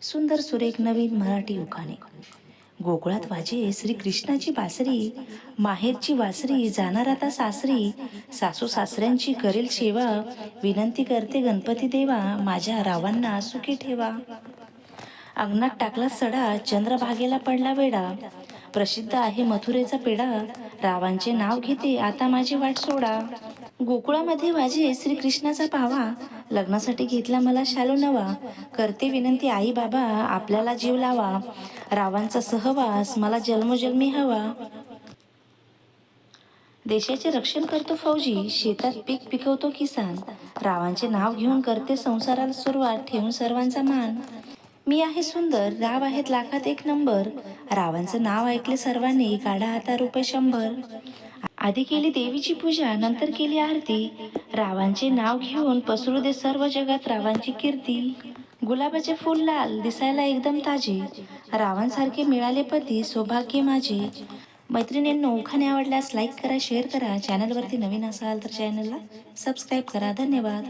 सुंदर सुरेख नवीन मराठी उखाणे. गोकुळात वाजे श्रीकृष्णाची बासरी, माहेरची वासरी जाणार आता सासरी. सासू सासऱ्यांची करेल सेवा, विनंती करते गणपती देवा, माझ्या रावांना सुखी ठेवा. अंगणात टाकला सडा, चंद्रभागेला पडला वेडा, प्रसिद्ध आहे मथुरेचा पेढा, रावांचे नाव घेते आता माझी वाट सोडा. गोकुळामध्ये वाजे श्रीकृष्णाचा पावा, लग्नासाठी घेतला मला शालू नवा, करते विनंती आई बाबा आपल्याला जीव लावा, रावांचा सहवास मला जन्मोजन्मी हवा. देशाचे रक्षण करतो फौजी, शेतात पीक पिकवतो किसान, रावांचे नाव घेऊन करते संसाराला सुरुवात, ठेवून सर्वांचा मान. मी आहे सुंदर, राव आहेत लाखात एक नंबर, रावांचं नाव ऐकले सर्वांनी, काढा आता रुपये 100. आधी केली देवीची पूजा, नंतर केली आरती, रावांचे नाव घेऊन पसरू दे सर्व जगात रावांची कीर्ती. गुलाबाचे फूल लाल, दिसायला एकदम ताजे, रावांसारखे मिळाले पती, सौभाग्य माझे. मैत्रिणींनो, उखाणे आवडल्यास लाईक करा, शेअर करा. चॅनलवरती नवीन असाल तर चॅनलला सबस्क्राईब करा. धन्यवाद.